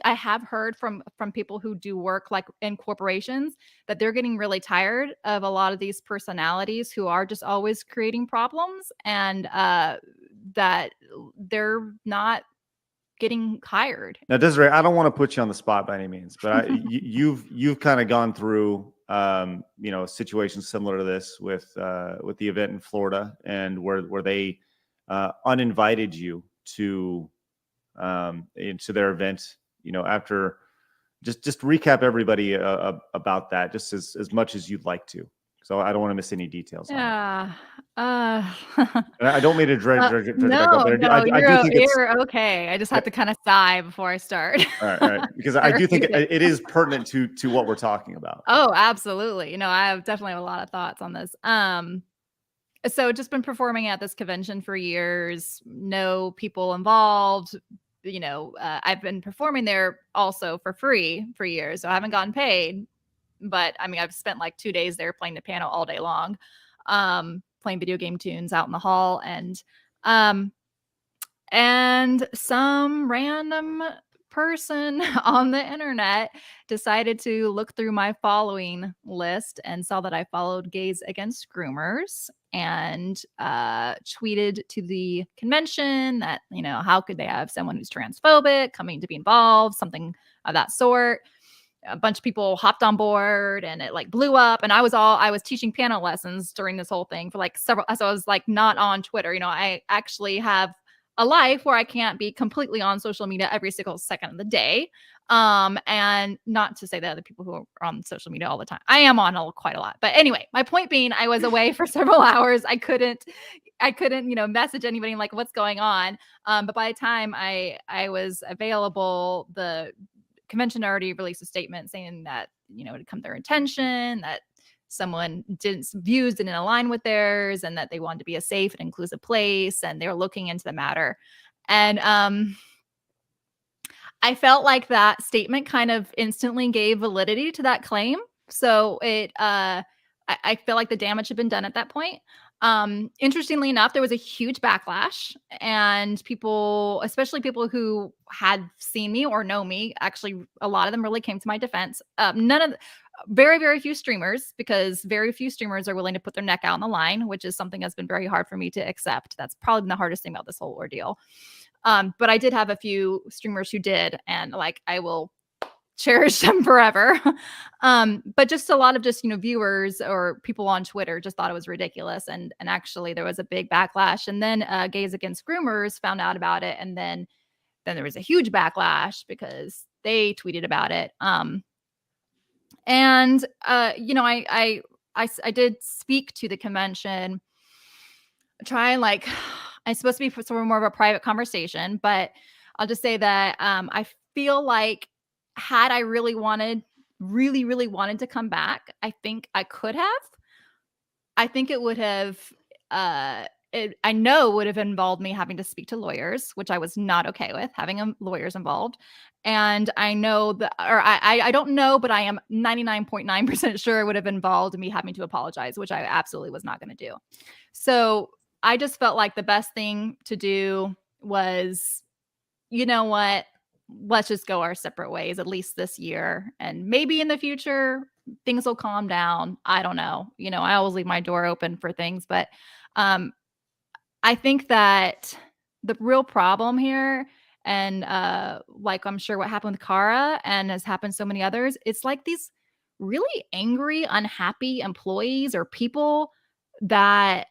I have heard from people who do work like in corporations that they're getting really tired of a lot of these personalities who are just always creating problems, and that they're not getting hired. Now, Desiree, I don't want to put you on the spot by any means, but you've kind of gone through situations similar to this with the event in Florida, and where they uninvited you to into their event. After just recap everybody about that, just as much as you'd like to. So I don't want to miss any details on it. Yeah. And I don't mean to dredge it back up, No, but no, I do think it's you're okay. I just have to kind of sigh before I start. all right, because I do think it is pertinent to what we're talking about. Oh, absolutely. I have definitely a lot of thoughts on this. So just been performing at this convention for years, no people involved. I've been performing there also for free for years, so I haven't gotten paid. But I mean, I've spent like 2 days there playing the piano all day long, playing video game tunes out in the hall, and some random person on the internet decided to look through my following list and saw that I followed Gays Against Groomers, and tweeted to the convention that, how could they have someone who's transphobic coming to be involved, something of that sort. A bunch of people hopped on board, and it like blew up, and I was teaching piano lessons during this whole thing for like several, so I was like not on Twitter. I actually have a life where I can't be completely on social media every single second of the day. And not to say that other people who are on social media all the time, I am on quite a lot. But anyway, my point being, I was away for several hours. I couldn't, message anybody like what's going on. But by the time I was available, the convention already released a statement saying that, it had come to their attention that someone views didn't align with theirs, and that they wanted to be a safe and inclusive place, and they were looking into the matter. And I felt like that statement kind of instantly gave validity to that claim. So I feel like the damage had been done at that point. Interestingly enough, there was a huge backlash, and people, especially people who had seen me or know me, actually, a lot of them really came to my defense. Very, very few streamers, because very few streamers are willing to put their neck out on the line, which is something that's been very hard for me to accept. That's probably been the hardest thing about this whole ordeal. But I did have a few streamers who did, and like, I will cherish them forever. But just a lot of viewers or people on Twitter just thought it was ridiculous. And actually there was a big backlash. And then Gays Against Groomers found out about it. And then there was a huge backlash because they tweeted about it. I did speak to the convention, try and I'm supposed to be sort of more of a private conversation, but I'll just say that I feel like had I really wanted to come back, I think I could have. I think it would have, I know would have involved me having to speak to lawyers, which I was not okay with, having lawyers involved. And I know that, or I don't know, but I am 99.9% sure it would have involved me having to apologize, which I absolutely was not going to do. So I just felt like the best thing to do was, you know what, let's just go our separate ways, at least this year. And maybe in the future, things will calm down. I don't know. I always leave my door open for things. But I think that the real problem here, and I'm sure what happened with Kara and has happened so many others, it's like these really angry, unhappy employees or people that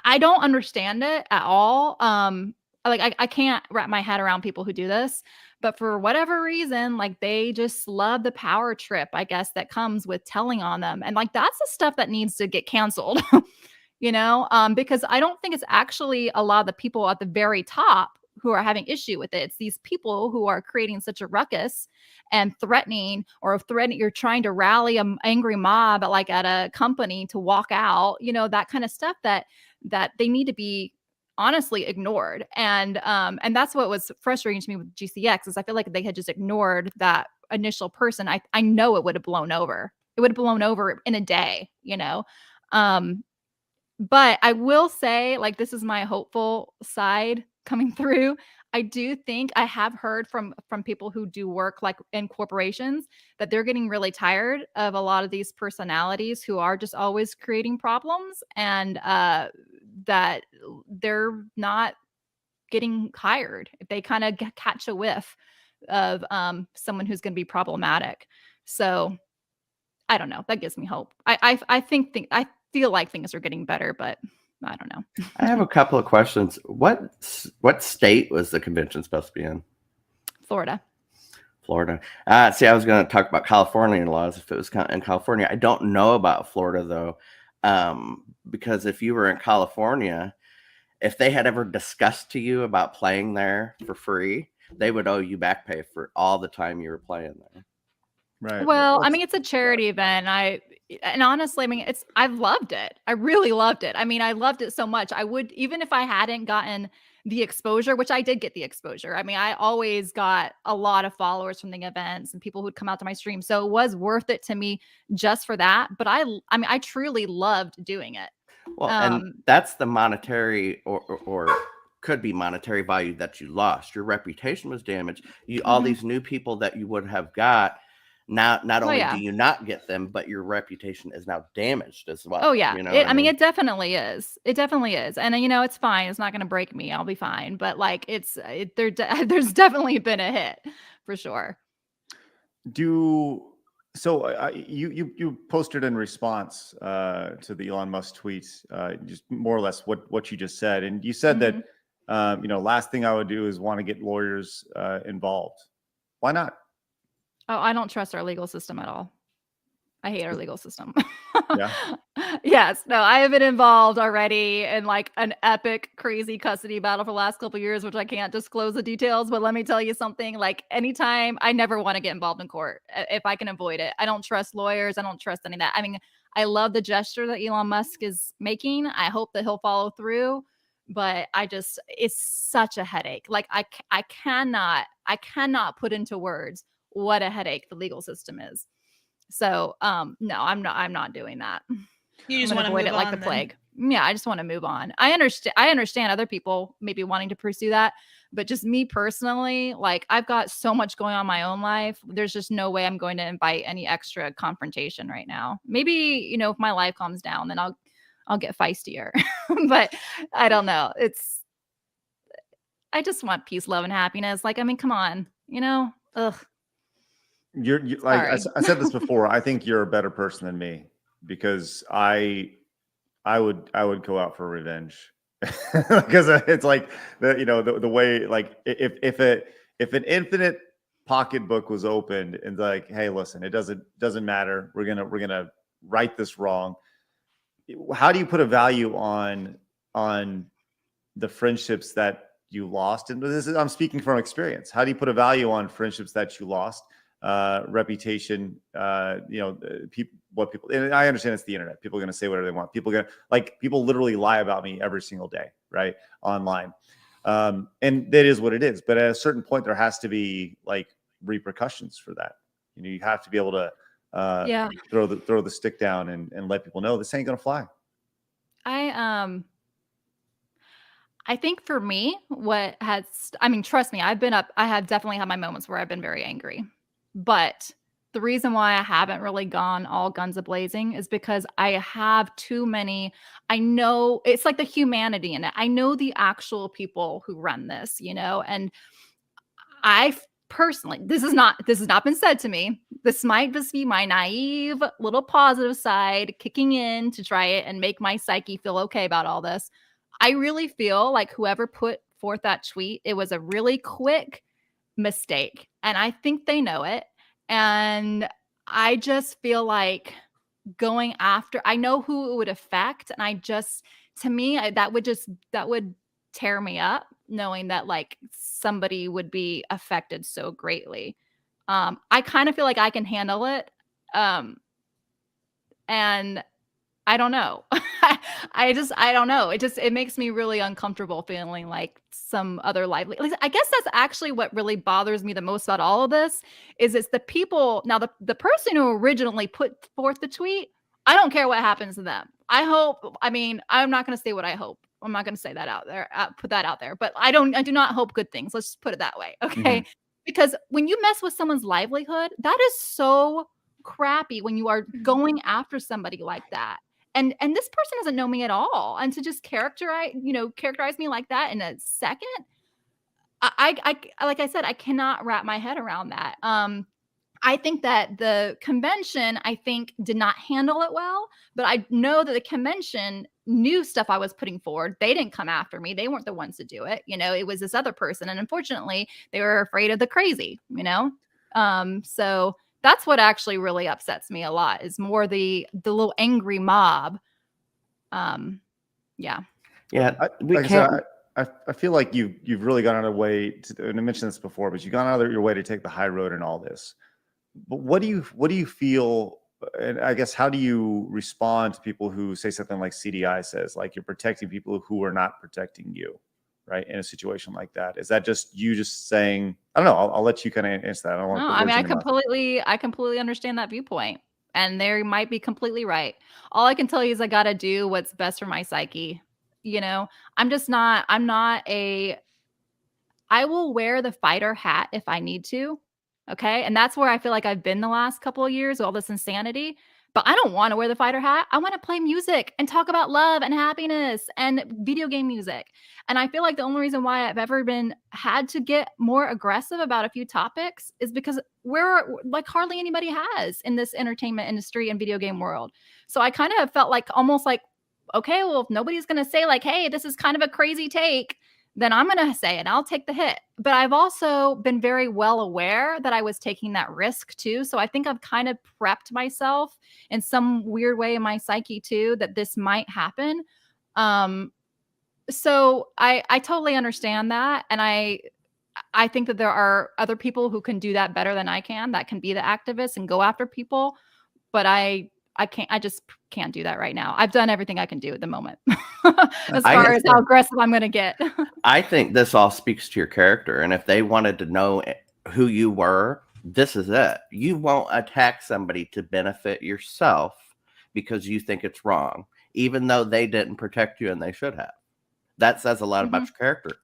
I don't understand it at all. I can't wrap my head around people who do this, but for whatever reason, they just love the power trip, I guess, that comes with telling on them. And that's the stuff that needs to get canceled, because I don't think it's actually a lot of the people at the very top who are having issue with it. It's these people who are creating such a ruckus and threatening, you're trying to rally an angry mob at a company to walk out, that kind of stuff that they need to be honestly ignored. And that's what was frustrating to me with GCX, is I feel like they had just ignored that initial person. I know it would have blown over. It would have blown over in a day, but I will say, this is my hopeful side coming through. I do think I have heard from people who do work like in corporations that they're getting really tired of a lot of these personalities who are just always creating problems, and that they're not getting hired if they kind of catch a whiff of someone who's going to be problematic. So I don't know. That gives me hope. I feel like things are getting better, but I don't know. I have a couple of questions. What state was the convention supposed to be in? Florida. Florida. See, I was going to talk about California laws if it was in California. I don't know about Florida though, because if you were in California, if they had ever discussed to you about playing there for free, they would owe you back pay for all the time you were playing there. Right. Well, I mean, it's a charity event. And honestly, I mean, I've loved it. I really loved it. I mean, I loved it so much. I would, even if I hadn't gotten the exposure, which I did get the exposure. I mean, I always got a lot of followers from the events and people who'd come out to my stream. So it was worth it to me just for that. But I mean, I truly loved doing it. Well, and that's the monetary or could be monetary value that you lost. Your reputation was damaged. All these new people that you would have got. Not only do you not get them, but your reputation is now damaged as well. Oh yeah. You know I mean, it definitely is. It definitely is. And it's fine. It's not going to break me. I'll be fine. But like there's definitely been a hit for sure. You posted in response to the Elon Musk tweet, just more or less what you just said. And you said that, last thing I would do is want to get lawyers involved. Why not? Oh, I don't trust our legal system at all. I hate our legal system. Yeah. Yes. No, I have been involved already in like an epic, crazy custody battle for the last couple of years, which I can't disclose the details. But let me tell you something. Like anytime, I never want to get involved in court if I can avoid it. I don't trust lawyers. I don't trust any of that. I mean, I love the gesture that Elon Musk is making. I hope that he'll follow through. But it's such a headache. Like I cannot put into words what a headache the legal system is. So no, I'm not doing that. You just want to avoid it like the plague. Yeah, I just want to move on. I understand other people maybe wanting to pursue that, but just me personally, like I've got so much going on in my own life. There's just no way I'm going to invite any extra confrontation right now. Maybe, if my life calms down, then I'll get feistier. But I don't know. I just want peace, love, and happiness. Like, I mean, come on, ugh. You're like I said this before. I think you're a better person than me because I would go out for revenge because it's like the way, like if an infinite pocketbook was opened and like, hey, listen, it doesn't matter. We're gonna right this wrong. How do you put a value on the friendships that you lost? And I'm speaking from experience. How do you put a value on friendships that you lost? Reputation, people, and I understand it's the internet. People are going to say whatever they want. People literally lie about me every single day, right? Online. And that is what it is. But at a certain point, there has to be like repercussions for that. You have to be able to throw the stick down and let people know this ain't going to fly. I think for me, trust me, I have definitely had my moments where I've been very angry. But the reason why I haven't really gone all guns a-blazing is because I have too many. I know it's like the humanity in it. I know the actual people who run this, and I personally, this has not been said to me. This might just be my naive little positive side kicking in to try it and make my psyche feel okay about all this. I really feel like whoever put forth that tweet, it was a really quick mistake. And I think they know it. And I just feel like going after, I know who it would affect. And to me, that would tear me up knowing that like somebody would be affected so greatly. I kind of feel like I can handle it. And I don't know. I don't know. It makes me really uncomfortable feeling like some other lively. I guess that's actually what really bothers me the most about all of this is it's the people. Now, the person who originally put forth the tweet, I don't care what happens to them. I'm not going to say what I hope. I'm not going to say that out there, put that out there, but I do not hope good things. Let's just put it that way. Okay. Because when you mess with someone's livelihood, that is so crappy when you are going after somebody like that. And this person doesn't know me at all. And to just characterize me like that in a second, I like I said, I cannot wrap my head around that. I think that the convention, did not handle it well, but I know that the convention knew stuff I was putting forward. They didn't come after me. They weren't the ones to do it. It was this other person. And unfortunately, they were afraid of the crazy, So that's what actually really upsets me a lot, is more the little angry mob. Yeah. Yeah. I feel like you've really gone out of the way to, and I mentioned this before, but you've gone out of your way to take the high road in all this. But what do you feel, and I guess how do you respond to people who say something like CDI says, like you're protecting people who are not protecting you, right? In a situation like that, is that just you just saying, I don't know, I'll let you kind of answer that. I don't want to No, put I mean, words in your mouth. I completely understand that viewpoint, and they might be completely right. All I can tell you is I got to do what's best for my psyche. I will wear the fighter hat if I need to. Okay. And that's where I feel like I've been the last couple of years, all this insanity. But I don't want to wear the fighter hat. I want to play music and talk about love and happiness and video game music. And I feel like the only reason why I've ever had to get more aggressive about a few topics is because we're like hardly anybody has in this entertainment industry and video game world. So I kind of felt like almost like, okay, well, if nobody's going to say like, hey, this is kind of a crazy take, then I'm going to say it. I'll take the hit. But I've also been very well aware that I was taking that risk too. So I think I've kind of prepped myself in some weird way in my psyche too, that this might happen. So I totally understand that. And I think that there are other people who can do that better than I can, that can be the activists and go after people. But I just can't do that right now. I've done everything I can do at the moment as far as how aggressive I'm going to get. I think this all speaks to your character. And if they wanted to know who you were, this is it. You won't attack somebody to benefit yourself because you think it's wrong, even though they didn't protect you and they should have. That says a lot about your character.